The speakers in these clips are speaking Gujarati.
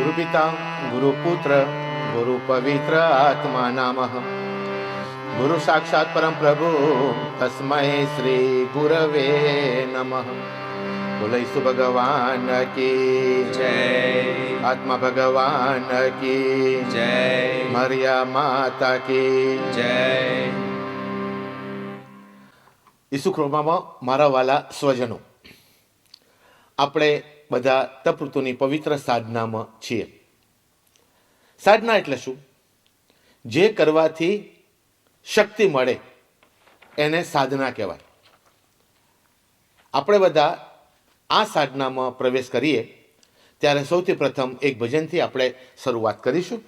ગુરુ પિતા ગુરુ પુત્ર ગુરુ પવિત્ર આત્મા નમઃ. ગુરુ સાક્ષાત પરમ પ્રભુ તસ્મૈ શ્રી ગુરવે નમઃ. બોલૈસુ ભગવાન કી જય. આત્મા ભગવાન કી જય. મરિયા માતા કી જય. ઈસુ ખ્રિસ્તમાં મારા વાલા સ્વજનો, આપણે બધા તપૃતુની પવિત્ર સાધનામાં છીએ. સાધના એટલે શું? જે કરવાથી શક્તિ મળે એને સાધના કહેવાય. આપણે બધા આ સાધનામાં પ્રવેશ કરીએ ત્યારે સૌથી પ્રથમ એક ભજનથી આપણે શરૂઆત કરીશું.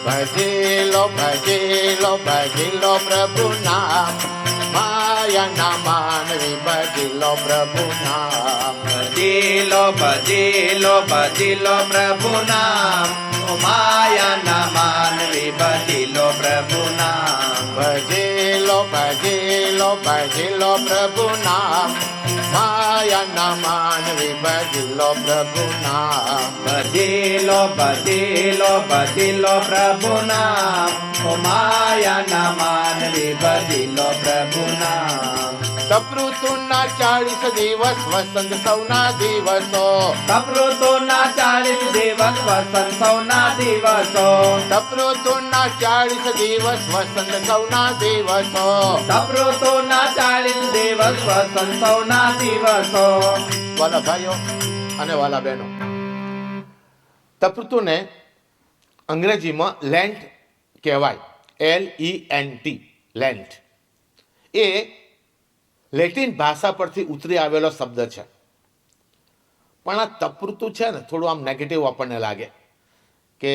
ભજેલો ભજેલો ભજેલો પ્રભુ નામ, માયા ના માનવી ભજેલો પ્રભુ નામ. ભજેલો ભજેલો ભજેલો પ્રભુ નામ, ઓ માયા ના માનવી ભજેલો પ્રભુ નામ. ભજેલો ભજેલો ભજેલો પ્રભુ નામ, માયા ના માનવી ભજેલો પ્રભુ નામ. ભજેલો ભજેલો ભજેલો પ્રભુ નામ, ઓ માયા ના માનવી ભજેલો પ્રભુ નામ. તપૃતુના 40 દિવસ વસંત સૌના દિવસો, તપૃતુના 40 દિવસ વસંત સૌના દિવસો, તપૃતુના 40 દિવસ વસંત સૌના દિવસો. તપૃતુના 40 દિવસ વસંત સૌના દિવસો. વાલા ભાઈઓ અને વાલા બહેનો, તપૃતુને અંગ્રેજીમાં લેન્ટ કહેવાય. LENT, લેન્ટ. એ લેટિન ભાષા પરથી ઉતરી આવેલો શબ્દ છે. પણ આ તપૃતુ છે ને, થોડું આમ નેગેટિવ આપણને લાગે કે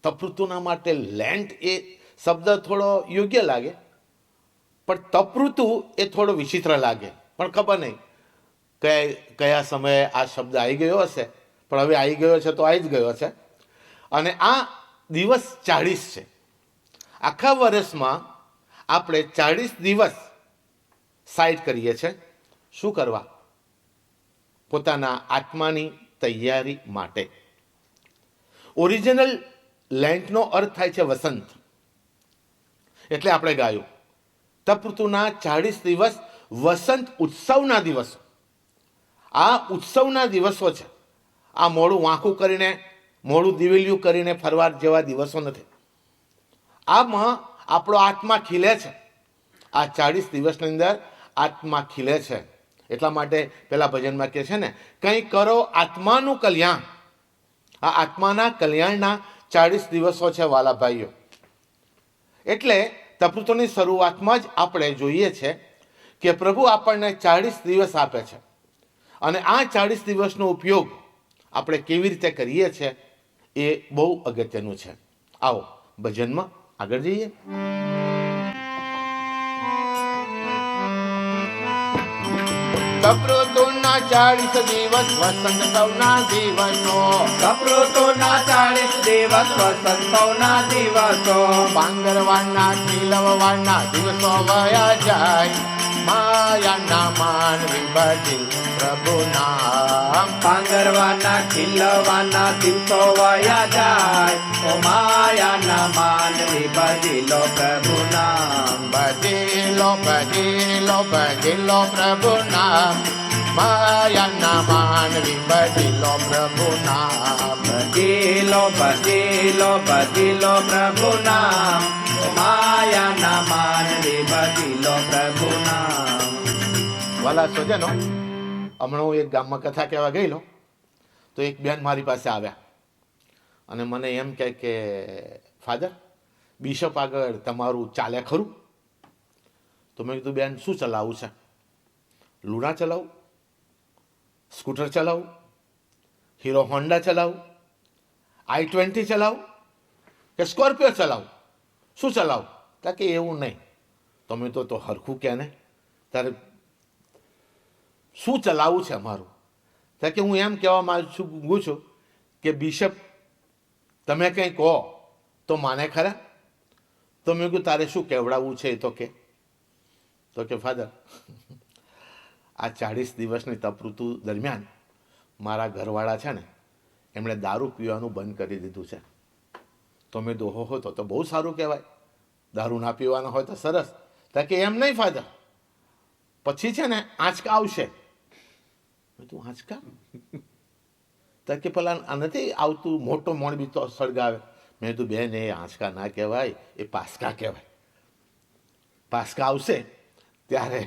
તપૃતુના માટે લેન્ટ એ શબ્દ થોડો યોગ્ય લાગે, પણ તપૃતુ એ થોડો વિચિત્ર લાગે. પણ ખબર નહીં કયા સમયે આ શબ્દ આવી ગયો હશે, પણ હવે આવી ગયો છે તો આવી જ ગયો છે. અને આ દિવસ 40 છે. આખા વર્ષમાં આપણે 40 દિવસ સાઇડ કરીએ છીએ. શું કરવા? પોતાના આત્માની તૈયારી માટે. ઓરિજિનલ લેન્ટનો અર્થ થાય છે વસંત. એટલે આપણે ગાયું તપૃતુના 40 દિવસ વસંત ઉત્સવના દિવસો. આ ઉત્સવના દિવસો છે. આ મોડું વાંકું કરીને, મોડું દિવેલિયું કરીને ફરવા જેવા દિવસો નથી. આમાં આપણો આત્મા ખીલે છે. આ 40 દિવસની અંદર આત્મા ખીલે છે. એટલા માટે પેલા ભજનમાં કહે છે ને, કંઈ કરો આત્માનું કલ્યાણ. આ આત્માના કલ્યાણના 40 દિવસો છે વાલા ભાઈઓ. એટલે તપૃતુની શરૂઆતમાં જ આપણે જોઈએ છે કે પ્રભુ આપણને 40 દિવસ આપે છે. અને આ 40 દિવસનો ઉપયોગ આપણે કેવી રીતે કરીએ છીએ એ બહુ અગત્યનું છે. આવો ભજનમાં આગળ જઈએ. તપૃતુના 40 દિવસ વસંત સૌના દિવસો, તપૃતુના 40 દિવસ વસંત સૌના દિવસો. પાંગરવાના ખીલવવાના દિવસો વયા જાય, માયાના માનવી ભજિલ પ્રભુ નામ. પાંગરવાના ખીલવાના દિવસો વયા જાય, ઓ માયાના માનવી ભજેલો પ્રભુ નામ. ભજેલો ભજેલો ભજેલો પ્રભુ નામ, માયાના માનવી ભજેલો પ્રભુ નામ. ભજેલો ભજેલો ભજેલો પ્રભુ નામ, ઓ માયાના માનવી ભજેલો પ્રભુ નામ. વાલા સ્વજનો, હમણાં હું એક ગામમાં કથા કહેવા ગયેલો તો એક બેન મારી પાસે આવ્યા અને મને એમ કહે કે ફાધર, બિશપ આગળ તમારું ચાલે ખરું? તો મેં કીધું બેન, શું ચલાવવું છે? લુના ચલાવું, સ્કૂટર ચલાવું, હીરો હોન્ડા ચલાવું, i20 ચલાવું કે સ્કોર્પિયો ચલાવું? શું ચલાવું? તા કે એવું નહીં. તમે તો હરખું કે ને, તારે શું ચલાવવું છે અમારું? તા કે હું એમ કહેવા માંગુ છું કે બિશપ તમે કંઈ કહો તો માને ખરા? તો મેં કીધું તારે શું કહેવડાવવું છે? એ તો કે ફાધર, આ 40 દિવસની તપઋતુ દરમિયાન મારા ઘરવાળા છે ને, એમણે દારૂ પીવાનું બંધ કરી દીધું છે. તો મેં દોહો હો તો બહુ સારું કહેવાય, દારૂ ના પીવાનો હોય તો સરસ. તો કે એમ નહીં ફાધર, પછી છે ને આંચકા આવશે. મેં તું આંચકા? તો કે પેલા આ નથી આવતું મોટો મોણબી તો સળગાવે. મેં કીધું બેન, એ આંચકા ના કહેવાય, એ પાસકા કહેવાય. પાસકા આવશે ત્યારે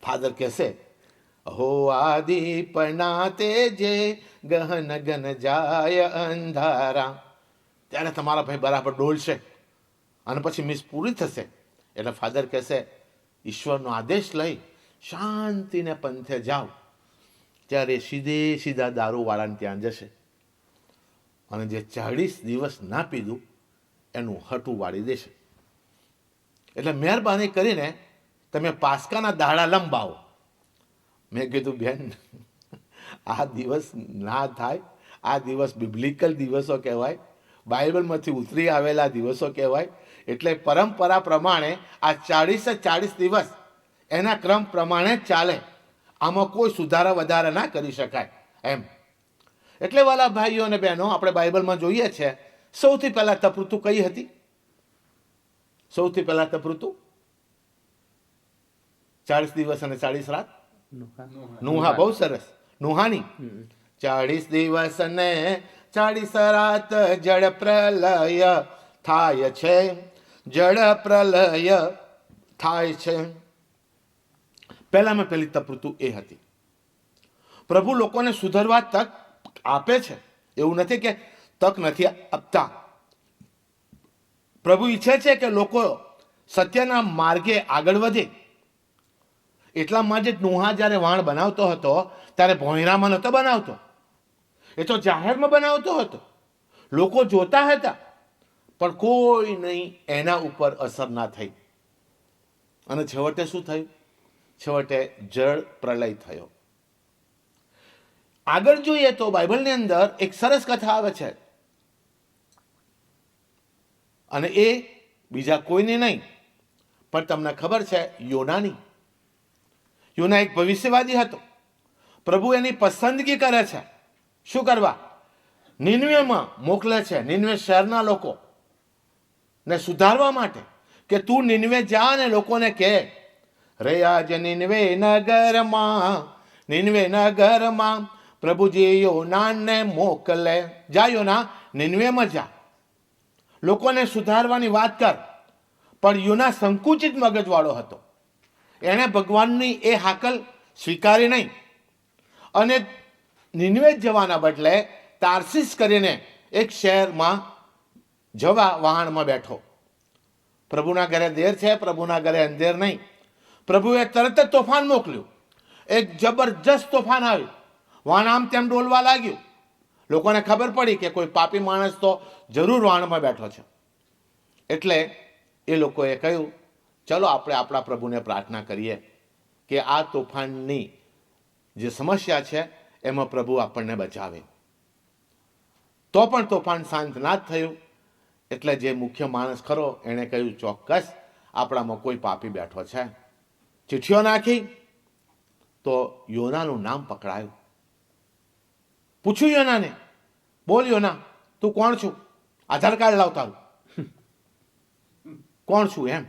ફાધર કહેશે, હો આદિપના તેજે ગહન ગન જાય અંધારા. ત્યારે તમારા ભાઈ બરાબર ડોલશે અને પછી મિસ પૂરી થશે. એટલે ફાધર કહેશે, ઈશ્વરનો આદેશ લઈ શાંતિને પંથે જાઓ. ત્યારે સીધા દારૂવાળાને ત્યાં જશે અને જે 40 દિવસ ના પીધું એનું હટું વાળી દેશે. એટલે મહેરબાની કરીને તમે પાસકાના દાડા લંબાવો. મેં કીધું બેન, આ દિવસ ના થાય. આ દિવસ બિબ્લિકલ દિવસો કહેવાય, બાઇબલમાંથી ઉતરી આવેલા દિવસો કહેવાય. એટલે પરંપરા પ્રમાણે આ 40 દિવસ એના ક્રમ પ્રમાણે જ ચાલે. આમાં કોઈ સુધારા વધારા ના કરી શકાય એમ. એટલે વાલા ભાઈઓ અને બહેનો, આપણે બાઇબલમાં જોઈએ છે, સૌથી પહેલા તપઋતુ કઈ હતી? સૌથી પહેલા તપઋતુ 40 દિવસ અને 40 રાત નુહા. બહુ સરસ, નુહાની. 40 દિવસ ને 40 રાત જળ પ્રલય થાય છે, જળ પ્રલય થાય છે. પહેલામાં પહેલી તપઋતુ એ હતી. પ્રભુ લોકોને સુધરવા તક આપે છે, એવું નથી કે તક નથી આપતા. પ્રભુ ઈચ્છે છે કે લોકો સત્યના માર્ગે આગળ વધે. એટલા માટે જ નુહા જ્યારે વાણ બનાવતો હતો ત્યારે ભોંયરામાં નહોતો બનાવતો, એ તો જાહેરમાં બનાવતો હતો. લોકો જોતા હતા પણ કોઈ નહીં એના ઉપર અસર ના થઈ. અને છેવટે શું થયું? છેવટે જળ પ્રલય થયો. આગળ જોઈએ તો બાઇબલની અંદર એક સરસ કથા આવે છે, અને એ બીજા કોઈની નહીં પણ તમને ખબર છે, યોનાની. યોના એક ભવિષ્યવાદી હતો. પ્રભુ એની પસંદગી કરે છે. શું કરવા? નિનવેમાં મોકલે છે, નિનવે શહેરના લોકો ને સુધારવા માટે, કે તું નિનવે જા અને લોકોને કહે, રે આજ નિનવે નગરમાં પ્રભુજી યોનાને મોકલે. જા યોના, નિનવેમાં જા, લોકોને સુધારવાની વાત કર. પણ યોના સંકુચિત મગજવાળો હતો. એણે ભગવાનની એ હાકલ સ્વીકારી નહીં અને નિનવે જવાના બદલે તાર્સીસ કરીને એક શહેરમાં જવા વહાણમાં બેઠો. પ્રભુના ઘરે દેર છે, પ્રભુના ઘરે અંધેર નહીં. પ્રભુએ તરત જ તોફાન મોકલ્યું. એક જબરજસ્ત તોફાન આવ્યું. વાણ આમ તેમ ડોલવા લાગ્યું. લોકોને ખબર પડી કે કોઈ પાપી માણસ તો જરૂર વાણમાં બેઠો છે. એટલે એ લોકોએ કહ્યું, ચલો આપણે આપણા પ્રભુને પ્રાર્થના કરીએ કે આ તોફાનની જે સમસ્યા છે એમાં પ્રભુ આપણને બચાવે. તો પણ તોફાન શાંત ના જ થયું. એટલે જે મુખ્ય માણસ ખરો એણે કહ્યું, ચોક્કસ આપણામાં કોઈ પાપી બેઠો છે. ચિઠ્ઠીઓ નાખી તો યોનાનું નામ પકડાયું. પૂછ્યું યોનાને, બોલ યોના, તું કોણ છું? આધાર કાર્ડ લાવ તારું. કોણ છું એમ?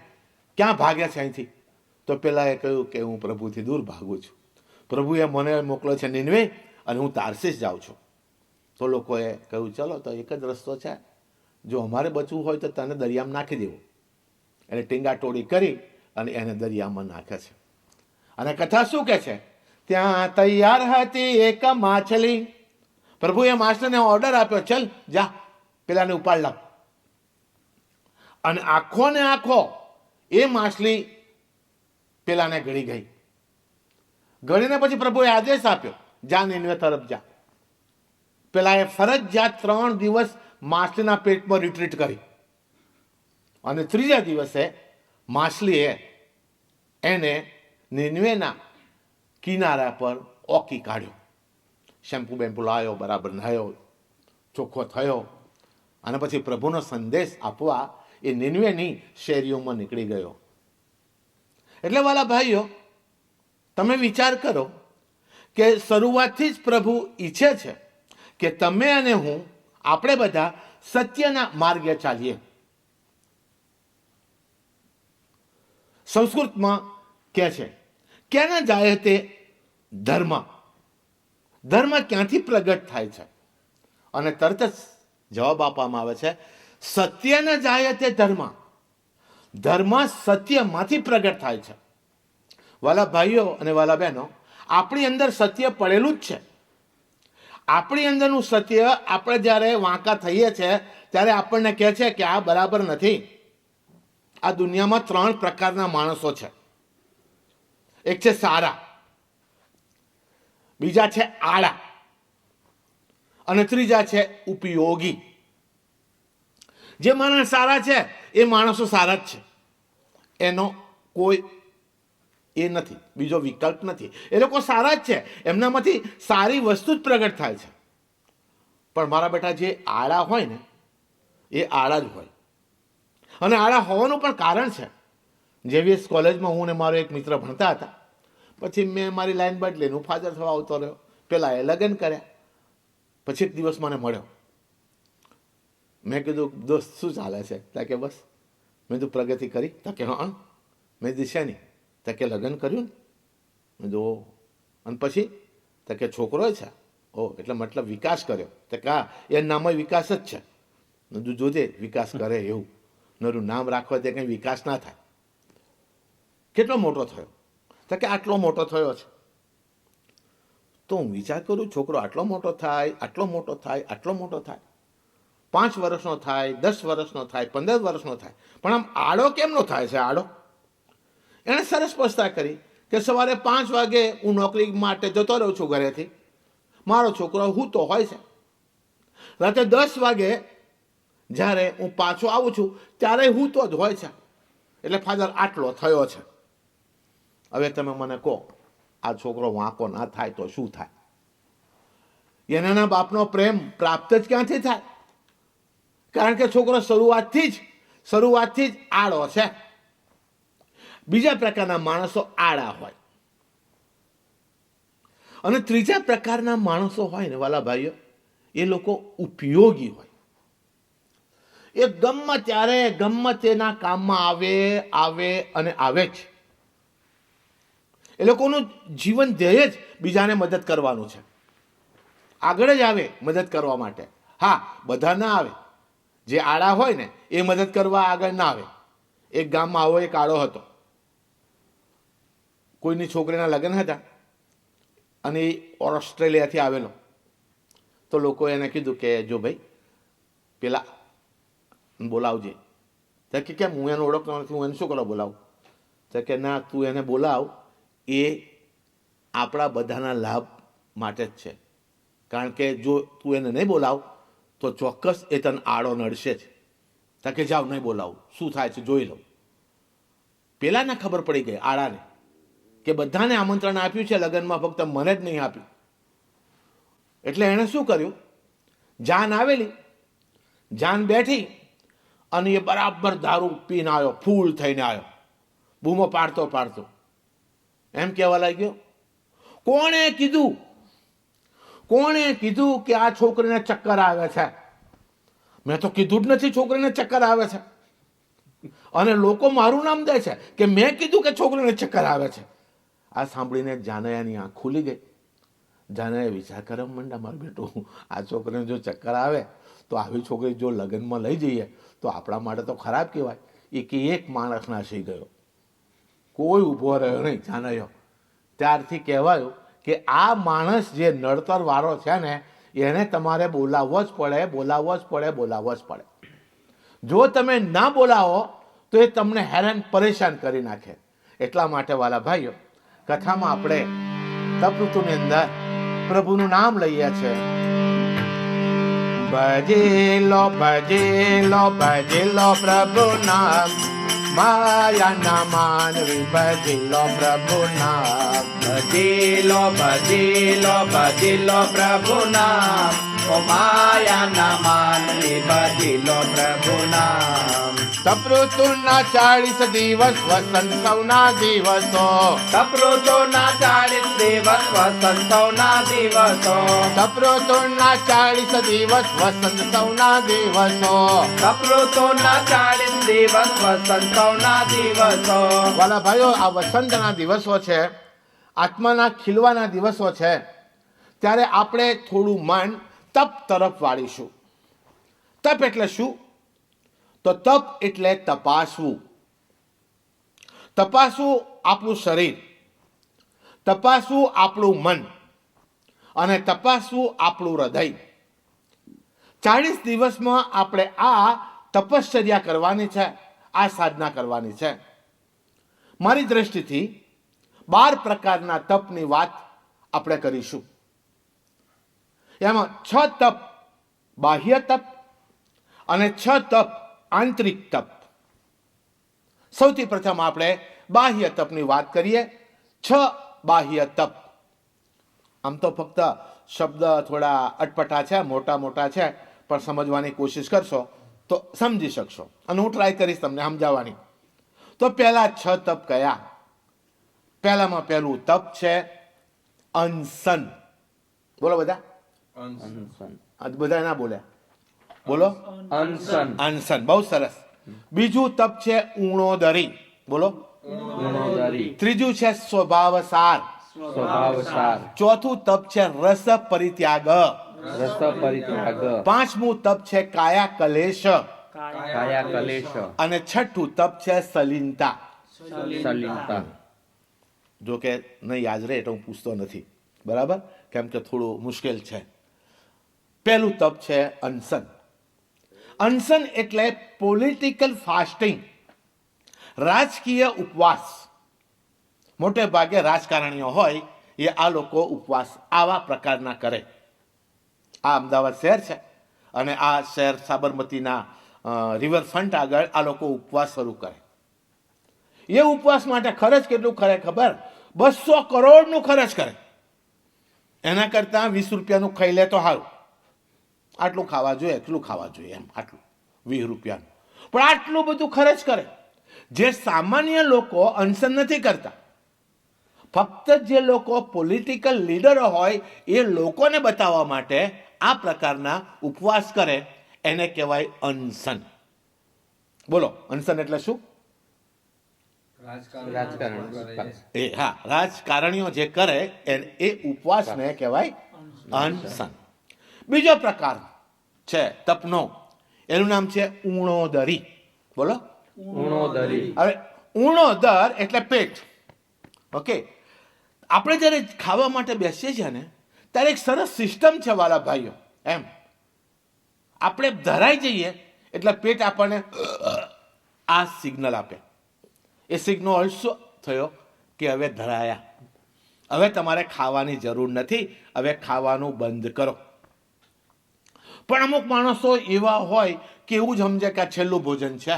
ક્યાં ભાગ્યા છે અહીંથી? તો પેલા એ કહ્યું કે હું પ્રભુથી દૂર ભાગું છું. પ્રભુએ મને મોકલો છે નિનવે અને હું તાર્સીસ જાઉં છું. તો લોકોએ કહ્યું, ચલો તો એક જ રસ્તો છે, જો અમારે બચવું હોય તો તને દરિયામાં નાખી દેવું. એને ટીંગાટોળી કરી અને એને દરિયામાં નાખે છે. અને કથા શું કહે છે? ત્યાં તૈયાર હતી એક માછલી. પ્રભુએ માછલીને ઓર્ડર આપ્યો, ચલ જા પેલાને ઉપાડ લાવ. અને આખો ને આખો એ માછલી પેલાને ગળી ગઈ. ગળીને પછી પ્રભુએ આદેશ આપ્યો, જા નિનવે તરફ જા. પેલા એ ફરજિયાત 3 દિવસ માછલીના પેટમાં રિટ્રીટ કરી અને ત્રીજા દિવસે માછલીએ એને નિનવેના કિનારા પર ઓકી કાઢ્યો. શેમ્પુ બેમ્પુ લાવ્યો, બરાબર નાહ્યો, ચોખ્ખો થયો અને પછી પ્રભુનો સંદેશ આપવા એ નિનવેની શેરીઓમાં નીકળી ગયો. એટલે વાલા ભાઈઓ, તમે વિચાર કરો કે શરૂઆતથી જ પ્રભુ ઈચ્છે છે કે તમે અને હું, આપણે બધા સત્યના માર્ગે ચાલીએ. સંસ્કૃતમાં કહે છે, કેન જાય તે ધર્મ. ધર્મ ક્યાંથી પ્રગટ થાય છે? અને તરત જ જવાબ આપવામાં આવે છે, સત્યને જાય તે ધર્મ. ધર્મ સત્યમાંથી પ્રગટ થાય છે. વાલા ભાઈઓ અને વાલા બહેનો, આપણી અંદર સત્ય પડેલું જ છે. આપણી અંદરનું સત્ય આપણે જ્યારે વાંકા થઈએ છીએ ત્યારે આપણને કહે છે કે આ બરાબર નથી. આ દુનિયામાં 3 પ્રકારના માણસો છે. એક છે સારા, બીજા છે આળા, અને ત્રીજા છે ઉપયોગી. જે માણસ સારા છે એ માણસો સારા જ છે, એનો કોઈ એ નથી, બીજો વિકલ્પ નથી. એ લોકો સારા જ છે, એમનામાંથી સારી વસ્તુ જ પ્રગટ થાય છે. પણ મારા બેટા, જે આળા હોય ને એ આળા જ હોય. અને આળા હોવાનું પણ કારણ છે. જેવીએસ કોલેજમાં હું ને મારો એક મિત્ર ભણતા હતા. પછી મેં મારી લાઈન બદલીને હું ફાધર થવા આવતો રહ્યો. પેલા એ લગ્ન કર્યા. પછી એક દિવસ મને મળ્યો. મેં કીધું, દોસ્ત શું ચાલે છે? ત્યાં કે બસ. મેં તું પ્રગતિ કરી? ત્યાં કે હા. મેં દિશાની ત્યાં કે લગ્ન કર્યું ને? મેં જો. અને પછી ત્યાં કે છોકરો છે? ઓ, એટલે મતલબ વિકાસ કર્યો? તો કે હા, એ નામમાં વિકાસ જ છે. તું જોજે વિકાસ કરે એવું. નરું નામ રાખવા તે કંઈ વિકાસ ના થાય. કેટલો મોટો થયો? તો કે આટલો મોટો થયો છે. તો હું વિચાર કરું, છોકરો આટલો મોટો થાય, આટલો મોટો થાય, આટલો મોટો થાય, 5 વર્ષનો થાય, 10 વર્ષનો થાય, 15 વર્ષનો થાય, પણ આમ આડો કેમનો થાય છે? આડો એણે સરસ પ્રશ્ન કરી કે સવારે 5 વાગે હું નોકરી માટે જતો રહું છું ઘરેથી. મારો છોકરો સૂતો હોય છે. રાતે 10 વાગે જ્યારે હું પાછો આવું છું ત્યારે સૂતો જ હોય છે. એટલે ફાધર આટલો થયો છે. હવે તમે મને કહો, આ છોકરો વાંકો ના થાય તો શું થાય? એના બાપનો પ્રેમ પ્રાપ્ત જ ક્યાંથી થાય? કારણ કે છોકરો શરૂઆતથી જ આડો છે. બીજા પ્રકારના માણસો આડા હોય. અને ત્રીજા પ્રકારના માણસો હોય ને વાલા ભાઈઓ, એ લોકો ઉપયોગી હોય. એ ગમે ત્યારે ગમે તેના કામમાં આવે અને આવે જ. એ લોકોનું જીવન ધ્યેય જ બીજાને મદદ કરવાનું છે. આગળ જ આવે મદદ કરવા માટે. હા, બધા ના આવે. જે આડા હોય ને એ મદદ કરવા આગળ ના આવે. એક ગામમાં આવો એક આડો હતો. કોઈની છોકરીના લગ્ન હતા અને એ ઓસ્ટ્રેલિયાથી આવેલો. તો લોકોએ એને કીધું કે જો ભાઈ, પેલા બોલાવજે. તો કે કેમ? હું એને ઓળખતો નથી, હું એને શું કરવા બોલાવું? તો કે ના, તું એને બોલાવ, એ આપણા બધાના લાભ માટે જ છે. કારણ કે જો તું એને નહીં બોલાવ તો ચોક્કસ એ તને આડો નડશે જ. તો કે જાઓ, નહીં બોલાવું, શું થાય છે જોઈ લઉં. પેલાને ખબર પડી ગઈ, આડાને, કે બધાને આમંત્રણ આપ્યું છે લગ્નમાં, ફક્ત મને જ નહીં આપ્યું. એટલે એણે શું કર્યું? જાન આવેલી, જાન બેઠી અને એ બરાબર દારૂ પીને આવ્યો, ફૂલ થઈને આવ્યો, બૂમો પાડતો એમ કહેવા લાગ્યો, કોણે કીધું કે આ છોકરીને ચક્કર આવે છે? મેં તો કીધું જ નથી છોકરીને ચક્કર આવે છે. અને લોકો મારું નામ દે છે કે મેં કીધું કે છોકરીને ચક્કર આવે છે. આ સાંભળીને જાનૈયાની આંખ ખુલી ગઈ. જાનૈયા વિચાર કરવા માંડ્યા, મારું બેટું, આ છોકરીને જો ચક્કર આવે તો આવી છોકરી જો લગ્નમાં લઈ જઈએ તો આપણા માટે તો ખરાબ કહેવાય. એક માણસ નાસી ગયો, કોઈ ઊભો રહ્યો નહીં. જાનૈયો ત્યારથી કહેવાયું કે આ માણસ જે નડતર વાળો છે ને, એને તમારે બોલાવવો જ પડે. જો તમે ના બોલાવો તો એ તમને હેરાન પરેશાન કરી નાખે. એટલા માટે વાલા ભાઈઓ, કથામાં આપણે તપઋતુની અંદર પ્રભુનું નામ લઈએ છીએ. ભજેલો પ્રભુ નામ, માયા ના માનવી ભજેલો પ્રભુ નામ. ભજેલો પ્રભુ નામ, ઓ માયા ના માનવી ભજેલો પ્રભુ નામ. તપઋતુના 40 દિવસ વસંત સૌના દિવસો. તપૃતોના 40 દિવસ વસંતોના દિવસો. તપઋતુના 40 દિવસ વસંત સૌના દિવસો. તપૃતોના 40 દિવસ વસંતોના દિવસો. વાલા ભાઈઓ, આ વસંતના દિવસો છે, આત્માના ખીલવાના દિવસો છે. ત્યારે આપણે થોડું મન તપ તરફ વાળીશું. તપ એટલે શું? તો તપ એટલે તપાસવું. તપાસવું આપણું શરીર, તપાસવું આપણું મન અને તપાસવું આપણું હૃદય. 40 દિવસમાં આપણે આ તપશ્ચર્યા કરવાની છે, આ સાધના કરવાની છે. મારી દ્રષ્ટિથી 12 પ્રકારના તપની વાત આપણે કરીશું. એમાં 6 તપ બાહ્ય તપ અને 6 તપ આંતરિક તપ. સૌથી પ્રથમ આપણે બાહ્ય તપની વાત કરીએ. 6 બાહ્ય તપ. આમ તો ફક્ત શબ્દ થોડા અટપટા છે, મોટા મોટા છે, પણ સમજવાની કોશિશ કરશો તો સમજી શકશો, અને હું ટ્રાય કરીશ તમને સમજાવવાની. તો પહેલા 6 તપ કયા? પહેલામાં પહેલું તપ છે અનશન. બોલો બધા. બધા ના બોલ્યા, બોલો. અનશન. અનશન, બહુ સરસ. બીજું તપ છે ઉણોદરી. બોલો. ઉણોદરી. ત્રીજું છે સ્વભાવસાર. સ્વભાવસાર. ચોથું તપ છે રસ પરિત્યાગ. રસ પરિત્યાગ. પાંચમું તપ છે કાયા કલેશ. કાયા કલેશ. અને છઠ્ઠું તપ છે સલીનતા. સલીનતા. જો કે નહીં યાદ રહે એટલે હું પૂછતો નથી, બરાબર, કેમ કે થોડું મુશ્કેલ છે. પહેલું તપ છે અનશન. અનશન એટલે પોલિટિકલ ફાસ્ટિંગ, રાજકીય ઉપવાસ. મોટે ભાગે રાજકારણીઓ હોય એ આ લોકો ઉપવાસ આવા પ્રકારના કરે. આ અમદાવાદ શહેર છે, અને આ શહેર સાબરમતીના રિવરફ્રન્ટ આગળ આ લોકો ઉપવાસ શરૂ કરે. એ ઉપવાસ માટે ખર્ચ કેટલું કરે ખબર? 200 કરોડનું ખર્ચ કરે. એના કરતાં 20 રૂપિયાનું ખાઈ લે તો સારું. આટલું ખાવા જોઈએ, એટલું ખાવા જોઈએ, એમ આટલું 20 રૂપિયાનું. પણ આટલું બધું ખર્ચ કરે. જે સામાન્ય લોકો અનશન નથી કરતા, ફક્ત જે લોકો પોલિટિકલ લીડરો હોય એ લોકોને બતાવવા માટે આ પ્રકારના ઉપવાસ કરે, એને કહેવાય અનશન. બોલો, અનશન એટલે શું? રાજકારણ. હા, રાજકારણીઓ જે કરે એ ઉપવાસને કહેવાય અનશન. બીજો પ્રકાર છે તપનો, એનું નામ છે ઉણોદરી. બોલો. ઉણોદરી. હવે ઉણોદર એટલે પેટ. ઓકે, આપણે જ્યારે ખાવા માટે બેસીએ છીએ ને, ત્યારે એક સરસ સિસ્ટમ છે વાલા ભાઈઓ. એમ આપણે ધરાઈ જઈએ એટલે પેટ આપણને આ સિગ્નલ આપે. એ સિગ્નલ શું થયો કે હવે ધરાયા, હવે તમારે ખાવાની જરૂર નથી, હવે ખાવાનું બંધ કરો. પણ અમુક માણસો એવા હોય કે એવું જ સમજે કે આ છેલ્લું ભોજન છે,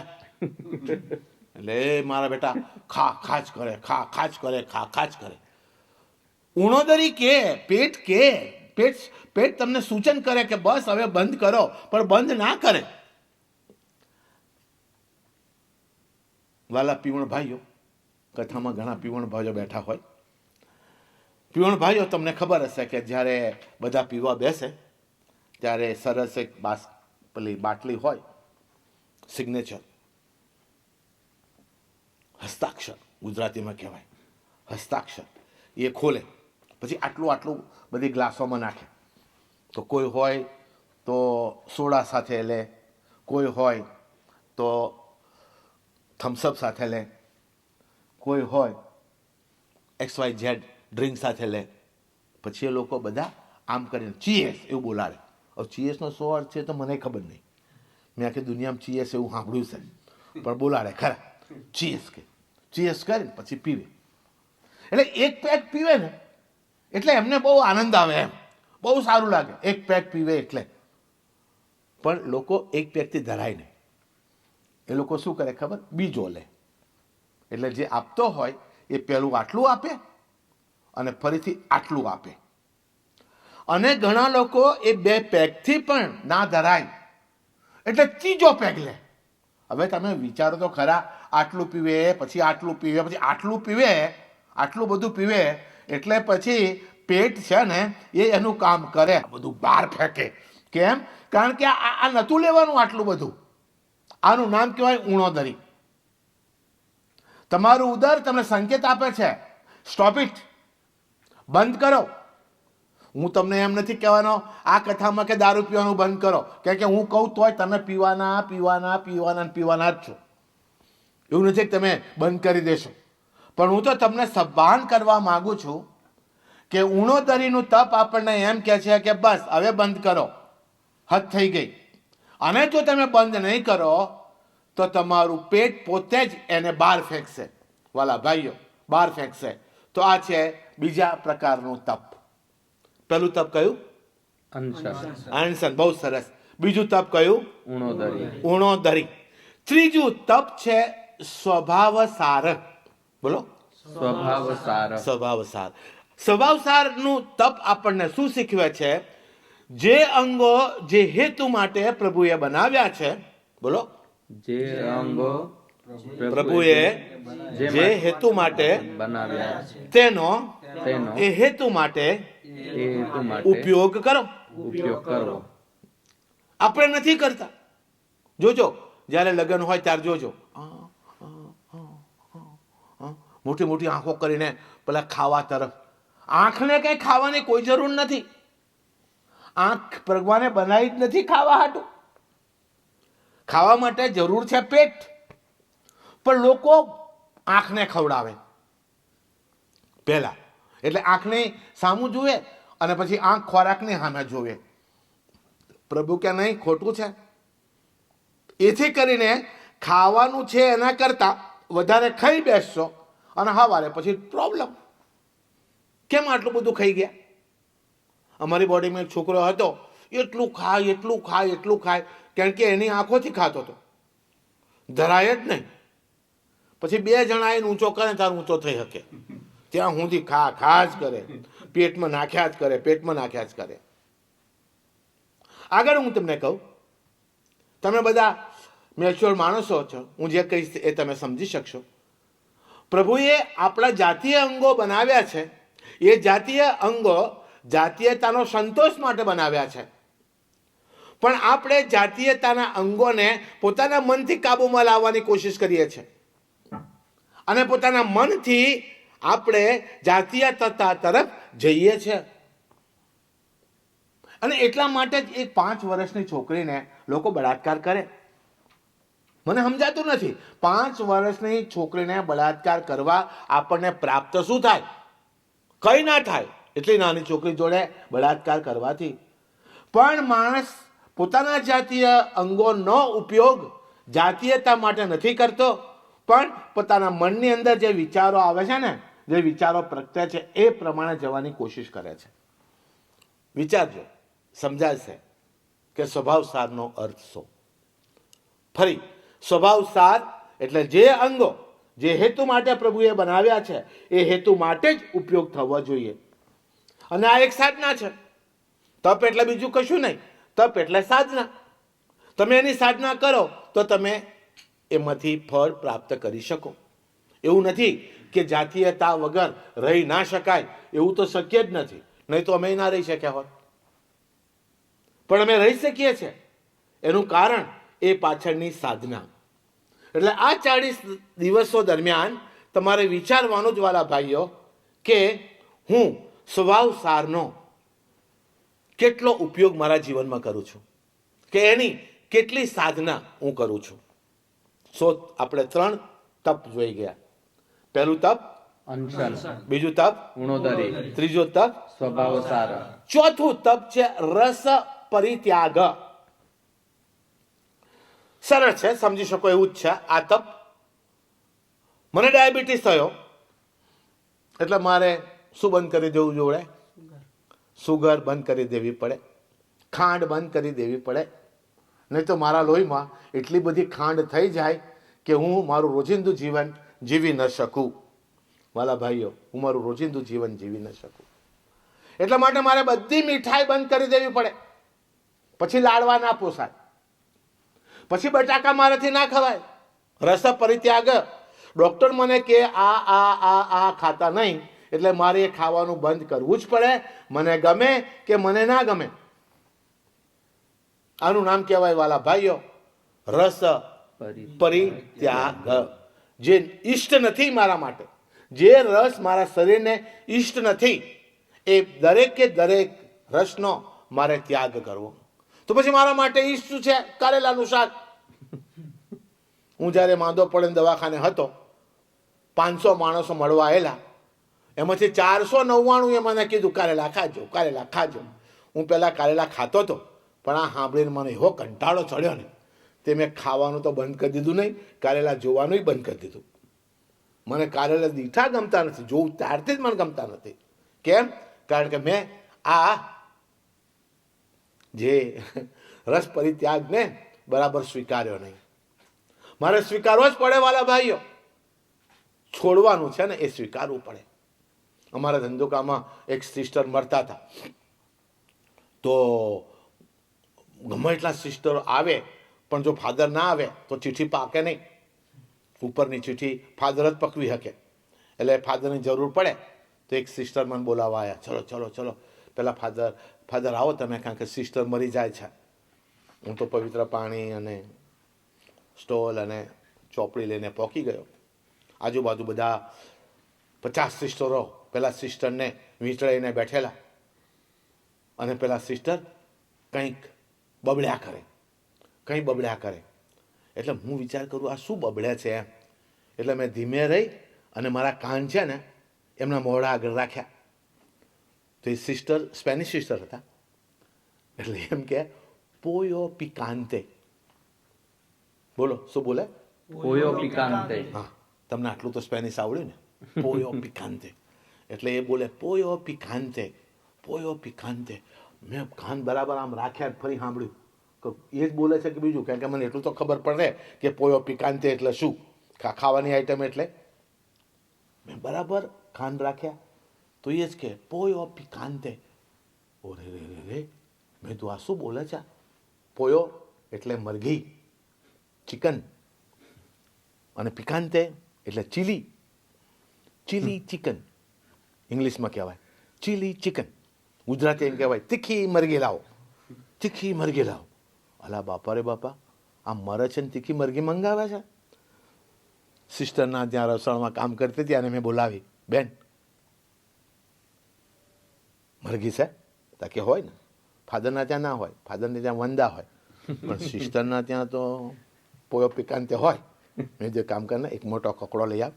એટલે મારા બેટા ખા જ કરે, ખા જ કરે, ખા જ કરે. ઉણોદરી કે પેટ તમને સૂચન કરે કે બસ હવે બંધ કરો, પણ બંધ ના કરે. વાલા પીવણ ભાઈઓ, કથામાં ઘણા પીવણ ભાઈઓ બેઠા હોય. પીવણ ભાઈઓ, તમને ખબર હશે કે જ્યારે બધા પીવા બેસે ત્યારે સરસ એક પેલી બાટલી હોય, સિગ્નેચર, હસ્તાક્ષર ગુજરાતીમાં કહેવાય, હસ્તાક્ષર. એ ખોલે પછી આટલું બધી ગ્લાસોમાં નાખે. તો કોઈ હોય તો સોડા સાથે લે, કોઈ હોય તો થમ્સઅપ સાથે લે, કોઈ હોય XYZ ડ્રિંક સાથે લે. પછી એ લોકો બધા આમ કરીને ચીયર્સ એવું બોલાડે. હવે ચીયર્સનો શું અર્થ છે તો મને ખબર નહીં. મેં આખી દુનિયામાં ચીયર્સ એવું સાંભળ્યું છે, પણ બોલાડે ખરા. ચીયર્સ કરીને પછી પીવે. એટલે એક પેક પીવે ને એટલે એમને બહુ આનંદ આવે, એમ બહુ સારું લાગે એક પેક પીવે એટલે. પણ લોકો એક પેકથી ધરાય નહીં. એ લોકો શું કરે ખબર? બીજો લે. એટલે જે આપતો હોય એ પહેલું આટલું આપે અને ફરીથી આટલું આપે. અને ઘણા લોકો એ 2 પેકથી પણ ના ધરાય એટલે ત્રીજો પેક લે. હવે તમે વિચારો તો ખરા, આટલું પીવે, પછી આટલું પીવે, પછી આટલું પીવે, આટલું બધું પીવે, એટલે પછી પેટ છે ને એ એનું કામ કરે, બધું બહાર ફેંકે. કેમ? કારણ કે આ નહોતું લેવાનું આટલું બધું. આનું નામ કહેવાય ઉણોદરી. તમારું ઉદર તમને સંકેત આપે છે, સ્ટોપ ઇટ, બંધ કરો. હું તમને એમ નથી કહેવાનો આ કથામાં કે દારૂ પીવાનું બંધ કરો, કારણ કે હું કહું તોય તમે પીવાના પીવાના પીવાના પીવાના જ છો. એવું નથી કે તમે બંધ કરી દેશો. પણ હું તો તમને સભાન કરવા માંગુ છું કે ઉણોદરીનું તપ આપણને એમ કહે છે કે બસ હવે બંધ કરો, હદ થઈ ગઈ. અને જો તમે બંધ નહીં કરો તો તમારું પેટ પોતે જ એને બહાર ફેંકશે, વાલા ભાઈઓ, બહાર ફેંકશે. તો આ છે બીજા પ્રકારનું તપ. પેલું તપ કયું? અનશન. બહુ સરસ. બીજું તપ કયું? ઉણોદરી. ઉણોદરી. ત્રીજું તપ છે સ્વભાવ સાર. બોલો. સ્વભાવ સાર. સ્વભાવ સાર. સ્વભાવ સારનું તપ આપણને શું શીખવે છે? જે અંગો જે હેતુ માટે પ્રભુએ બનાવ્યા છે, બોલો, જે અંગો પ્રભુએ જે હેતુ માટે બનાવ્યા છે તેનો તેનો એ હેતુ માટે એ હેતુ માટે ઉપયોગ કરો. ઉપયોગ કરવો. આપણે નથી કરતા. જોજો, જ્યારે લગ્ન હોય ત્યારે જોજો, મોટી મોટી આંખો કરીને પેલા ખાવા તરફ. આંખને કઈ ખાવાની કોઈ જરૂર નથી. આંખ ભગવાને બનાવી જ નથી ખાવા હાટું. ખાવા માટે જરૂર છે પેટ, પણ લોકો આંખને ખવડાવે પહેલા. એટલે આંખને સામું જુએ અને પછી આંખ ખોરાકની સામે જોવે. પ્રભુ કે નહીં, ખોટું છે. એથી કરીને ખાવાનું છે એના કરતા વધારે ખાઈ બેસશો અને સવારે પછી પ્રોબ્લેમ. કેમ આટલું બધું ખાઈ ગયા? અમારી બોડીમાં એક છોકરો હતો, એટલું ખાય એટલું ખાય એટલું ખાય, કારણ કે એની આંખોથી ખાતો હતો, ધરાય જ નહીં. પછી બે જણા એને ઊંચો કરે ત્યારે ઊંચો થઈ શકે, ત્યાં સુધી ખા જ કરે, પેટમાં નાખ્યા જ કરે, પેટમાં નાખ્યા જ કરે. આગળ હું તમને કહું, તમે બધા મેચ્યોર માણસો છો, હું જે કહીશ એ તમે સમજી શકશો. પ્રભુએ આપણા જાતીય અંગો બનાવ્યા છે. એ જાતીય અંગો જાતીયતાનો સંતોષ માટે બનાવ્યા છે. પણ આપણે જાતીયતાના અંગોને પોતાના મનથી કાબૂમાં લાવવાની કોશિશ કરીએ છીએ અને પોતાના મનથી આપણે જાતીયતા તરફ જઈએ છીએ. અને એટલા માટે જ એક 5 વર્ષની છોકરીને લોકો બળાત્કાર કરે. મને સમજાતું નથી, 5 વર્ષની છોકરીને બળાત્કાર કરવા આપણને પ્રાપ્ત શું થાય? કઈ ના થાય. એટલી નાની છોકરી જોડે બળાત્કાર કરવાથી. પણ માણસ પોતાના જાતીય અંગોનો ઉપયોગ જાતીયતા માટે નથી કરતો, પણ પોતાના મનની અંદર જે વિચારો આવે છે ને, જે વિચારો પ્રગટે છે એ પ્રમાણે જવાની કોશિશ કરે છે. વિચારજો, સમજાશે કે સ્વભાવ સારનો અર્થ શું. ફરી, સ્વભાવ સાર એટલે જે અંગો જે હેતુ માટે પ્રભુએ બનાવ્યા છે એ હેતુ માટે જ ઉપયોગ થવો જોઈએ. અને આ એક સાધના છે. તપ એટલે બીજું કશું નહીં. તપ એટલે સાધના. તમે એની સાધના કરો તો તમે એમાંથી ફળ પ્રાપ્ત કરી શકો. એવું નથી કે જાતીયતા વગર રહી ના શકાય, એવું તો શક્ય જ નથી. નહીં તો અમે ના રહી શક્યા હોત. પણ અમે રહી શકીએ છીએ. એનું કારણ એ પાછળની સાધના. એટલે આ 40 દિવસો દરમિયાન તમારે વિચારવાનું જ, વાલા ભાઈઓ, કે હું સ્વભાવ સારનો કેટલો ઉપયોગ મારા જીવનમાં કરું છું, કે એની કેટલી સાધના હું કરું છું. આપણે 3 તપ જોઈ ગયા. પહેલું તપ અનશન. બીજું તપ ઉણોદરી. ત્રીજું તપ સ્વભાવ સાર. ચોથું તપ છે રસ પરિત્યાગ. સરળ છે, સમજી શકો એવું જ છે આ તપ. મને ડાયાબિટીસ થયો એટલે મારે શું બંધ કરી દેવું જોડે? સુગર બંધ કરી દેવી પડે, ખાંડ બંધ કરી દેવી પડે. નહીં તો મારા લોહીમાં એટલી બધી ખાંડ થઈ જાય કે હું મારું રોજિંદુ જીવન જીવી ન શકું. વાલા ભાઈઓ, હું મારું રોજિંદુ જીવન જીવી ન શકું. એટલા માટે મારે બધી મીઠાઈ બંધ કરી દેવી પડે, પછી લાડવા ના પોસાય. પછી બટાકા મારાથી ના ખવાય. રસ પરિત્યાગ. ડૉક્ટર મને કે આ ખાતા નહીં, એટલે મારે એ ખાવાનું બંધ કરવું જ પડે, મને ગમે કે મને ના ગમે. આનું નામ કહેવાય વાલા ભાઈઓ રસ પરિત્યાગ. જે ઈષ્ટ નથી મારા માટે, જે રસ મારા શરીરને ઈષ્ટ નથી, એ દરેકે દરેક રસનો મારે ત્યાગ કરવો. તો પછી મારા માટે ઈષ્ટ શું છે? કારેલાનું શાક. હું જ્યારે માંદો પડે દવાખાને હતો, 500 માણસો મળવા આવેલા, એમાંથી 499 એ મને કીધું કારેલા ખાજો, કારેલા ખાજો. હું પહેલાં કારેલા ખાતો હતો, પણ આ સાંભળીને મને એવો કંટાળો ચડ્યો ને, તે મેં ખાવાનું તો બંધ કરી દીધું નહીં, કારેલા જોવાનું બંધ કરી દીધું. મને કારેલા દીઠા ગમતા નથી, જોઉં ત્યારથી જ મને ગમતા નથી. કેમ? કારણ કે મેં આ જે રસ પરિત્યાગને બરાબર સ્વીકાર્યો નહીં. મારે સ્વીકારવો જ પડે વાલા ભાઈઓ. છોડવાનું છે ને એ સ્વીકારવું પડે. અમારા ધંધુકામાં એક સિસ્ટર મરતા હતા, તો ગમે એટલા સિસ્ટરો આવે, પણ જો ફાધર ના આવે તો ચિઠ્ઠી પાકે નહીં. ઉપરની ચિઠ્ઠી ફાધર જ પકવી શકે. એટલે ફાધરની જરૂર પડે તો એક સિસ્ટર મને બોલાવવા આવ્યા, ચલો ચલો ચલો પહેલાં ફાધર આવો તમે, કારણ કે સિસ્ટર મરી જાય છે. હું તો પવિત્ર પાણી અને સ્ટોલ અને ચોપડી લઈને પહોંચી ગયો. આજુબાજુ બધા 50 સિસ્ટરો પેલા સિસ્ટરને વીંટળાઈને બેઠેલા, અને પેલા સિસ્ટર કંઈક બબડ્યા કરે, કંઈ બબડ્યા કરે. એટલે હું વિચાર કરું આ શું બબડે છે એમ. એટલે મેં ધીમે રહી અને મારા કાન છે ને એમના મોઢા આગળ રાખ્યા. તો એ સિસ્ટર સ્પેનિશ સિસ્ટર હતા. એટલે એમ કે પોયો પિકાન્તે. બોલો શું બોલે? પોયો પિકાન્તે. હા, તમને આટલું તો સ્પેનિશ આવડ્યું ને. પોયો પિકાન્તે એટલે એ બોલે પોયો પિકાન્તે, પોયો પિકાન્તે. મેં કાન બરાબર આમ રાખ્યા, ફરી સાંભળ્યું કે એ જ બોલે છે કે બીજું, કારણ કે મને એટલું તો ખબર પડે કે પોયો પિકાન્તે એટલે શું, ખાવાની આઈટમ એટલે. મેં બરાબર કાન રાખ્યા તો એ જ કે પોયો પિકાન્તે. ઓ રે રે રે રે, મેં તું આ શું બોલે છે? પોયો એટલે મરઘી, ચિકન, અને પિકાન્તે એટલે ચીલી, ચીલી ચિકન ઇંગ્લિશમાં કહેવાય, ચીલી ચિકન. ગુજરાતી એમ કહેવાય તીખી મરઘી લાવો, તીખી મરઘી લાવો. અલા બાપા રે બાપા, આ મરે છે ને તીખી મરઘી મંગાવે છે. સિસ્ટરના ત્યાં રસોડામાં કામ કરતી હતી અને મેં બોલાવી, બેન મરઘી છે? તાકે હોય ને, ફાધરના ત્યાં ના હોય, ફાધરને ત્યાં વંદા હોય, પણ સિસ્ટરના ત્યાં તો પોયો પિકાન્તે હોય. મેં જે કામ કરે ને એક મોટો કકડો લઈ આવ.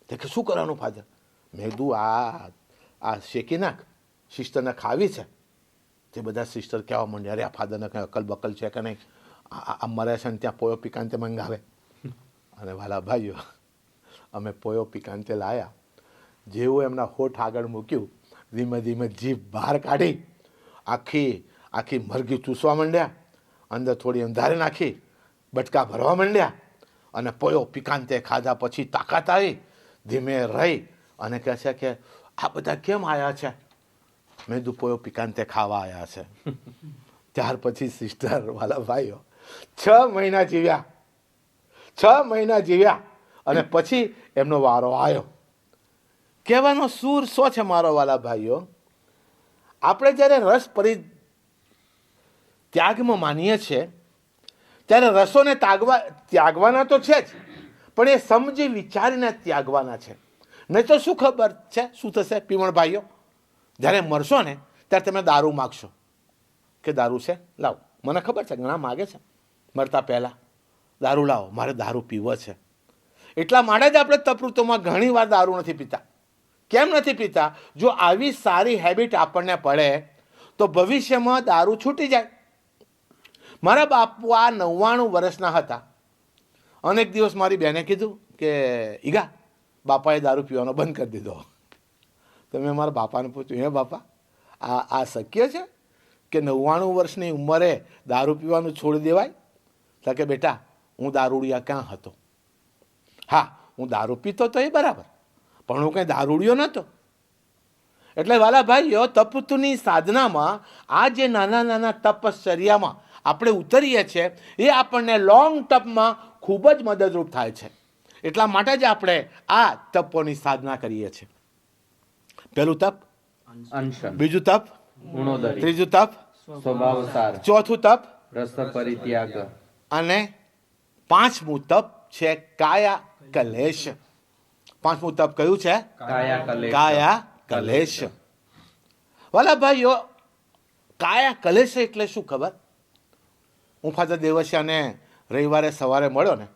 તે કે શું કરવાનું ફાધર? મેં કીધું આ શેકી નાખ, સિસ્ટરને ખાવી છે. તે બધા સિસ્ટર કહેવા માંડ્યા, અરે આ ફાધરને કંઈ અકલ બકલ છે કે નહીં, આ મરે છે ને ત્યાં પોયો પિકાન્તે મંગાવે. અને વાલા ભાઈઓ, અમે પોયો પિકાન્તે લાયા. જેવું એમના હોઠ આગળ મૂક્યું, ધીમે ધીમે જીભ બહાર કાઢી, આખી મરઘી ચૂસવા માંડ્યા, અંદર થોડી અંધારે નાખી, બટકા ભરવા માંડ્યા, અને પોયો પિકાન્તે ખાધા પછી તાકાત આવી, ધીમે રહી અને કહે છે કે આ બધા કેમ આવ્યા છે? મેં કીધું પોયો પિકાન્તે ખાવા આવ્યા છે. ત્યાર પછી સિસ્ટર વાલા ભાઈઓ 6 મહિના જીવ્યા, 6 મહિના જીવ્યા, અને પછી એમનો વારો આવ્યો. કહેવાનો સૂર શો છે મારો વાલા ભાઈઓ? આપણે જ્યારે રસ ત્યાગમાં માનીએ છીએ ત્યારે રસોને ત્યાગવાના તો છે જ, પણ એ સમજી વિચારીને ત્યાગવાના છે. નહીં તો શું ખબર છે શું થશે પીવણ ભાઈઓ? જ્યારે મરશો ને ત્યારે તમે દારૂ માગશો કે દારૂ છે લાવો. મને ખબર છે ઘણા માગે છે મરતા પહેલાં, દારૂ લાવો, મારે દારૂ પીવો છે. એટલા માટે જ આપણે તપૃતોમાં ઘણી વાર દારૂ નથી પીતા. કેમ નથી પીતા? જો આવી સારી હેબિટ આપણને પડે તો ભવિષ્યમાં દારૂ છૂટી જાય. મારા બાપુ આ 99 વર્ષના હતા. અનેક દિવસ મારી બહેને કીધું કે ઈગા બાપાએ દારૂ પીવાનો બંધ કરી દીધો. તો મેં મારા બાપાને પૂછ્યું, હે બાપા આ શક્ય છે કે 99 વર્ષની ઉંમરે દારૂ પીવાનું છોડી દેવાય? તો કે બેટા હું દારૂડિયા ક્યાં હતો? હા હું દારૂ પીતો તો એ બરાબર, પણ હું કંઈ દારૂડિયો નહોતો. એટલે વાલા ભાઈઓ, તપની સાધનામાં આ જે નાના નાના તપશ્ચર્યામાં આપણે ઉતરીએ છીએ એ આપણને લોંગ ટર્મમાં ખૂબ જ મદદરૂપ થાય છે. એટલા માટે જ આપણે આ તપોની સાધના કરીએ છીએ. પહેલું તપ, અનશન, બીજું તપ, ગુણોદરી, ત્રીજું તપ, સ્વભાવસાર, ચોથું તપ રસ પરિત્યાગ, અને પાંચમું તપ છે કાયા કલેશ. પાંચમું તપ કયું છે? કાયા કલેશ, કાયા કલેશ. વાલા ભાઈઓ, કાયા કલેશ એટલે શું ખબર? હું ફાધર દેવસ્યાને રવિવારે સવારે મળ્યો ને,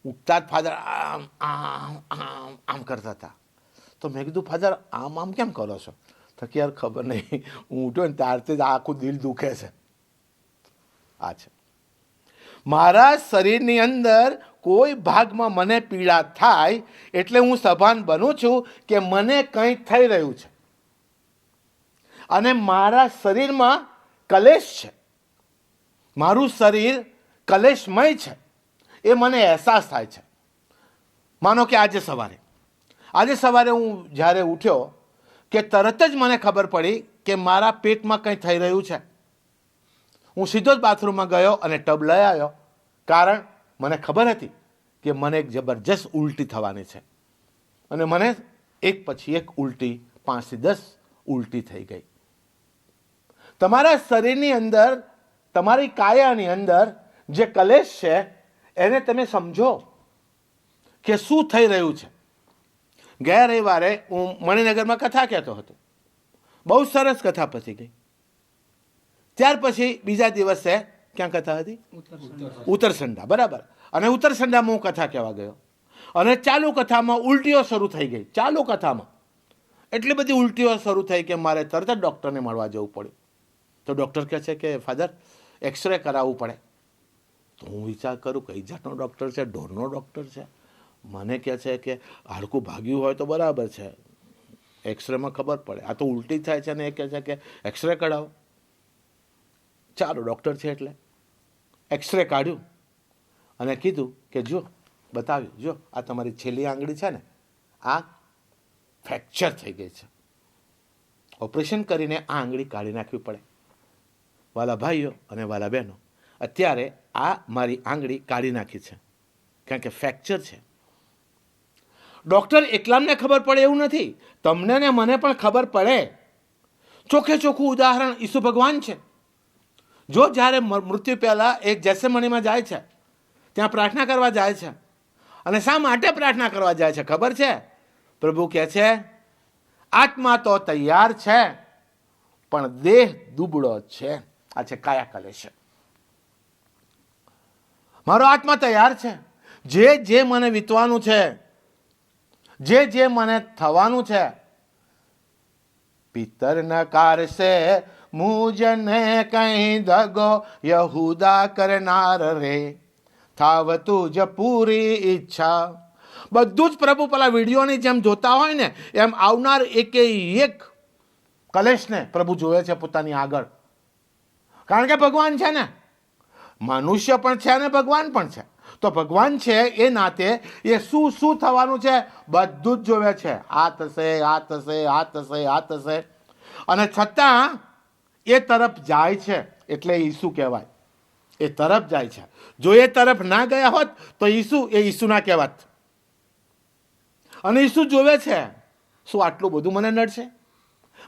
ઉઠતા જ ફાધર આમ આમ આમ આમ કરતા હતા. તો મેં કીધું ફાધર આમ આમ કેમ કરો છો? તો કે યાર ખબર નહીં, હું ઉઠ્યો ને ત્યારથી જ આખું દિલ દુખે છે. આ છે મારા શરીરની અંદર કોઈ ભાગમાં મને પીડા થાય એટલે હું સભાન બનું છું કે મને કંઈ થઈ રહ્યું છે અને મારા શરીરમાં કલેશ છે, મારું શરીર કલેશમય છે, એ મને અહેસાસ થાય છે. માનો કે આજે સવારે હું જ્યારે ઉઠ્યો કે તરત જ મને ખબર પડી કે મારા પેટમાં કંઈ થઈ રહ્યું છે. હું સીધો જ બાથરૂમમાં ગયો અને ટબ લઈ આવ્યો, કારણ મને ખબર હતી કે મને એક જબરજસ્ત ઉલટી થવાની છે. અને મને એક પછી એક ઉલટી, 5 થી 10 ઉલટી થઈ ગઈ. તમારા શરીરની અંદર, તમારી કાયાની અંદર જે કલેશ છે એને તમે સમજો કે શું થઈ રહ્યું છે. ગયા રવિવારે હું મણિનગરમાં કથા કહેતો હતો, બહુ સરસ કથા પતી ગઈ. ત્યાર પછી બીજા દિવસે ક્યાં કથા હતી? ઉત્તરસંડા, બરાબર. અને ઉત્તરસંડામાં હું કથા કહેવા ગયો અને ચાલુ કથામાં ઉલટીઓ શરૂ થઈ ગઈ. ચાલુ કથામાં એટલી બધી ઉલટીઓ શરૂ થઈ કે મારે તરત જ ડૉક્ટરને મળવા જવું પડ્યું. તો ડૉક્ટર કહે છે કે ફાધર એક્સરે કરાવવું પડે. તો હું વિચાર કરું કઈ જાતનો ડૉક્ટર છે? ઢોરનો ડૉક્ટર છે? મને કહે છે કે હાડકું ભાગ્યું હોય તો બરાબર છે, એક્સરેમાં ખબર પડે. આ તો ઉલટી થાય છે ને એ કહે છે કે એક્સરે કઢાવો. ચાલો ડૉક્ટર છે એટલે એક્સરે કાઢ્યું અને કીધું કે જો, બતાવ્યું, જો આ તમારી છેલ્લી આંગળી છે ને, આ ફ્રેક્ચર થઈ ગઈ છે, ઓપરેશન કરીને આ આંગળી કાઢી નાખવી પડે. વાલા ભાઈઓ અને વાલા બહેનો, અત્યારે આ મારી આંગળી કાઢી નાખી છે કારણ કે ફ્રેક્ચર છે. ડૉક્ટર એકલામને ખબર પડે એવું નથી, તમને ને મને પણ ખબર પડે. ચોખ્ખે ચોખ્ખું ઉદાહરણ ઈસુ ભગવાન છે. જો જ્યારે મૃત્યુ પહેલાં એક જેસેમનીમાં જાય છે, ત્યાં પ્રાર્થના કરવા જાય છે. અને શા માટે પ્રાર્થના કરવા જાય છે ખબર છે? પ્રભુ કહે છે આત્મા તો તૈયાર છે પણ દેહ દુબળો છે. આ છે કાયા કલેશ. મારો આત્મા તૈયાર છે, જે મને વીતવાનું છે, જે મને થવાનું છે. પિતર નકાર સે મુજને કहीं દગો યહૂદા કરનાર રે, થાવ તુજ પૂરી ઈચ્છા. બધું જ પ્રભુ પેલા વિડીયોની જેમ જોતા હોય ને એમ આવનાર એક કલેશને પ્રભુ જોવે છે પોતાની આગળ. કારણ કે ભગવાન છે ને, મનુષ્ય પણ છે અને ભગવાન પણ છે. તો ભગવાન છે એ નાતે એ શું થવાનું છે બધું જ જોવે છે. આ થશે, આ થશે, આ થશે, આ થશે, અને છતાં એ તરફ જાય છે એટલે ઈસુ કહેવાય. એ તરફ જાય છે. જો એ તરફ ના ગયા હોત તો ઈસુ ના કહેવાત. અને ઈસુ જોવે છે શું આટલું બધું મને નડશે?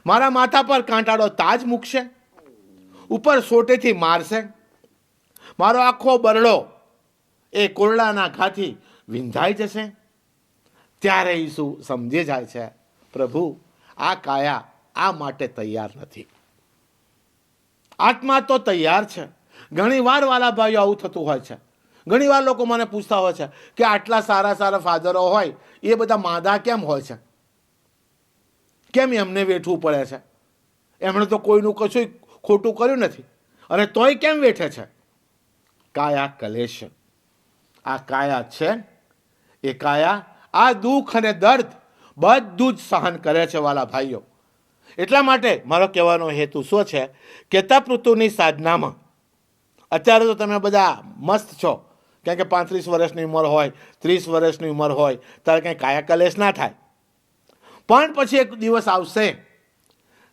મારા માથા પર કાંટાળો તાજ મૂકશે, ઉપર સોટેથી મારશે, મારો આખો બરડો એ કોરડાના ઘાથી વિંધાઈ જશે. ત્યારે ઈસુ સમજી જાય છે પ્રભુ આ કાયા આ માટે તૈયાર નથી. આત્મા તો તૈયાર છે. ઘણી વાર વાલા ભાઈઓ આવું થતું હોય છે. ઘણી વાર લોકો મને પૂછતા હોય છે કે આટલા સારા સારા ફાધરો હોય એ બધા માદા કેમ હોય છે? કેમ એમને વેઠવું પડે છે? એમણે તો કોઈનું કશું ખોટું કર્યું નથી અને તોય કેમ વેઠે છે? કાયા કલેશ. આ કાયા છે, એ કાયા આ દુઃખ અને દર્દ બધું જ સહન કરે છે વાલા ભાઈઓ. એટલા માટે મારો કહેવાનો હેતુ શું છે કે તપ ઋતુની સાધનામાં અત્યારે તો તમે બધા મસ્ત છો, કારણ કે 35 વર્ષની ઉંમર હોય, 30 વર્ષની ઉંમર હોય ત્યારે કંઈ કાયા કલેશ ના થાય. પણ પછી એક દિવસ આવશે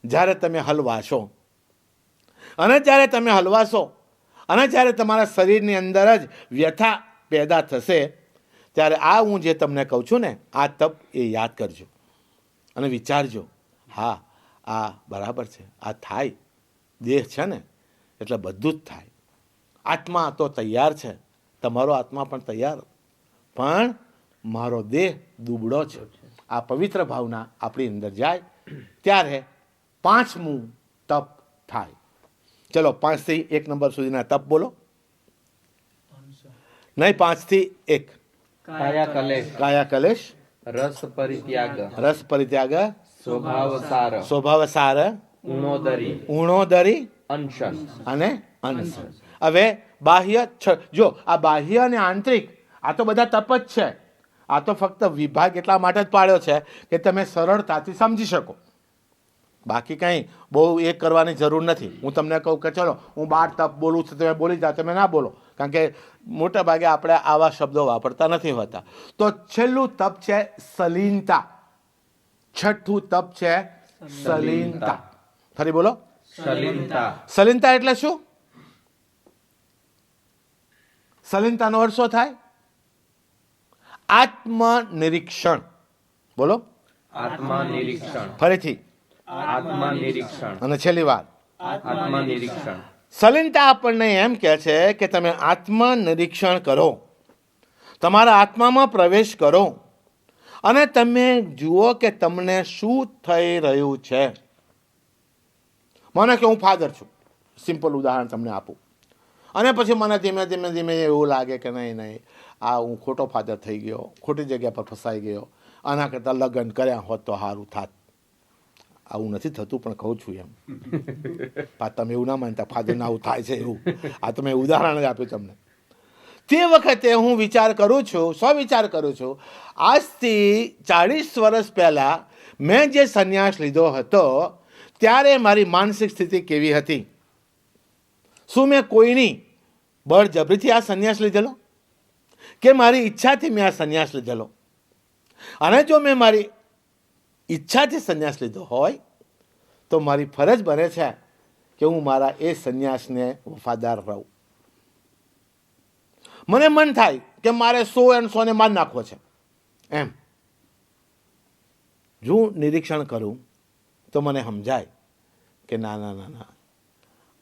જ્યારે તમે હલવાશો, અને જ્યારે તમે હલવાશો અને જ્યારે તમારા શરીરની અંદર જ વ્યથા પેદા થશે ત્યારે આ હું જે તમને કહું છું ને આ તપ એ યાદ કરજો અને વિચારજો, હા આ બરાબર છે, આ થાય. દેહ છે ને એટલે બધું જ થાય. આત્મા તો તૈયાર છે, તમારો આત્મા પણ તૈયાર, પણ મારો દેહ દુબળો છે. આ પવિત્ર ભાવના આપણી અંદર જાય ત્યારે 5મું તપ થાય. ચલો 5 થી 1 નંબર સુધીના તપ બોલો. નહીં, 5 થી 1. કાયા કલેશ, કાયા કલેશ, રસ પરિત્યાગ, રસ પરિત્યાગ, સ્વભાવ સાર, સ્વભાવ સાર, ઉણોદરી, ઉણોદરી અંશન. અને અનશન. હવે બાહ્ય જો આ બાહ્ય અને આંતરિક આ તો બધા તપ જ છે. આ તો ફક્ત વિભાગ એટલા માટે જ પાડ્યો છે કે તમે સરળતાથી સમજી શકો. બાકી કંઈ બહુ એ કરવાની જરૂર નથી. હું તમને કહું કે ચલો હું 12 તપ બોલું છું, તમે બોલી જાઓ, તમે ના બોલો, કારણ કે મોટા ભાગે આપણે આવા શબ્દો વાપરતા નથી હોતા. તો છેલ્લું તપ છે સલીનતા. 6થું તપ છે સલીનતા. ફરી બોલો. સલીનતા, સલીનતા એટલે શું? સલીનતાનો અર્થ શું થાય? આત્મનિરીક્ષણ. બોલો. આત્મા નિરીક્ષણ, ફરીથી. આત્મા નિરીક્ષણ, અને છેલ્લી વાર. આત્મા નિરીક્ષણ. સલીનતા આપણને એમ કહે છે કે તમે આત્મનિરીક્ષણ કરો, તમારા આત્મામાં પ્રવેશ કરો અને તમે જુઓ કે તમને શું થઈ રહ્યું છે. મને કે હું ફાધર છું, સિમ્પલ ઉદાહરણ તમને આપું, અને પછી મને ધીમે ધીમે ધીમે એવું લાગે કે નહીં આ હું ખોટો ફાધર થઈ ગયો, ખોટી જગ્યા પર ફસાઈ ગયો, આના કરતાં લગ્ન કર્યા હોત તો સારું થાત. આવું નથી થતું પણ કહું છું એમ. તમે એવું ના માનતા ફાધરને આવું થાય છે એવું. આ તો મેં ઉદાહરણ જ આપ્યું તમને. તે વખતે હું વિચાર કરું છું, સ્વવિચાર કરું છું, આજથી 40 વર્ષ પહેલાં મેં જે સંન્યાસ લીધો હતો ત્યારે મારી માનસિક સ્થિતિ કેવી હતી. શું મેં કોઈની બળજબરીથી આ સંન્યાસ લીધેલો કે મારી ઈચ્છાથી મેં આ સંન્યાસ લીધેલો? અને જો મેં મારી ઈચ્છાથી સંન્યાસ લીધો હોય તો મારી ફરજ બને છે કે હું મારા એ સંન્યાસને વફાદાર રહું. મને મન થાય કે મારે 100 ને માર નાખવો છે એમ. જો નિરીક્ષણ કરું તો મને સમજાય કે ના ના ના ના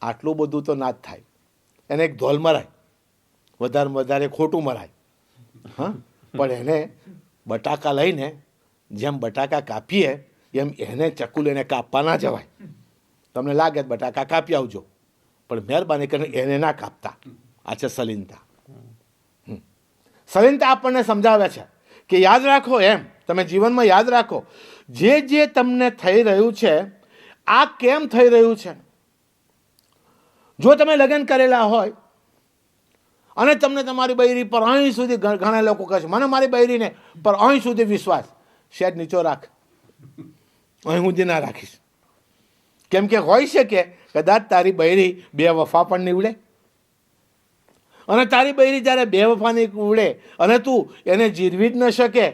આટલું બધું તો ના જ થાય. એને એક ધોલ મરાય, વધારે વધારે ખોટું મરાય. હા, પણ એને બટાકા લઈને જેમ બટાકા કાપીએ એમ એને ચક્કુ લઈને કાપવા ના જવાય. તમને લાગે બટાકા કાપી આવજો, પણ મહેરબાની કરીને એને ના કાપતા. આ છે સલીનતા. સલીનતા આપણને સમજાવે છે કે યાદ રાખો, એમ તમે જીવનમાં યાદ રાખો, જે તમને થઈ રહ્યું છે આ કેમ થઈ રહ્યું છે. જો તમે લગ્ન કરેલા હોય અને તમને તમારી બૈરી પર અહીં સુધી, ઘણા લોકો કહે છે મને મારી બૈરીને પર અહીં સુધી વિશ્વાસ, શેડ નીચો રાખ, અહીં સુધી ના રાખીશ. કેમ કે હોઈ શકે કદાચ તારી બૈરી બેવફા પણ નીવડે, અને તારી બૈરી જ્યારે બેવફા નીવડે અને તું એને જીરવી જ ન શકે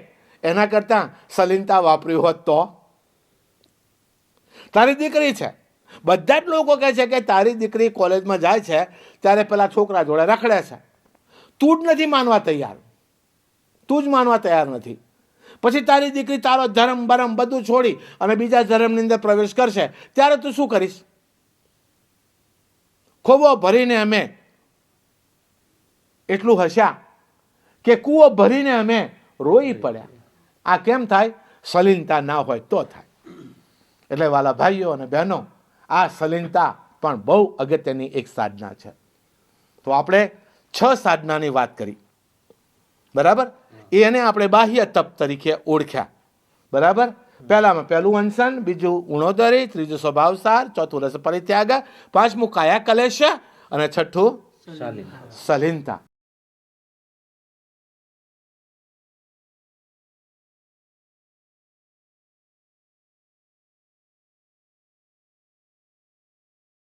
એના કરતાં સલીનતા વાપરી હોત તો. તારી દીકરી છે, બધા જ લોકો કહે છે કે તારી દીકરી કોલેજમાં જાય છે ત્યારે પેલા છોકરા જોડે રખડે છે, તું જ નથી માનવા તૈયાર, તું જ માનવા તૈયાર નથી. પછી તારી દીકરી તારો ધર્મ બરમ બધું છોડી અને બીજા ધર્મની અંદર પ્રવેશ કરશે ત્યારે તું શું કરીશ? ખોબો ભરીને અમે એટલું હસ્યા કે કૂવો ભરીને અમે રોઈ પડ્યા. આ કેમ થાય? સલીનતા ના હોય તો થાય. એટલે વાલા ભાઈઓ અને બહેનો, આ સલીનતા પણ બહુ અગત્યની એક સાધના છે. તો આપણે 6 સાધનાની વાત કરી, બરાબર? એને આપણે બાહ્ય તપ તરીકે ઓળખ્યા, બરાબર? પહેલું અનશન, બીજું ઉણોદરી, ત્રીજું સ્વભાવસાર, ચોથું રસ પરિત્યાગ, પાંચમું કાયા કલેશ અને છઠ્ઠું સલીનતા.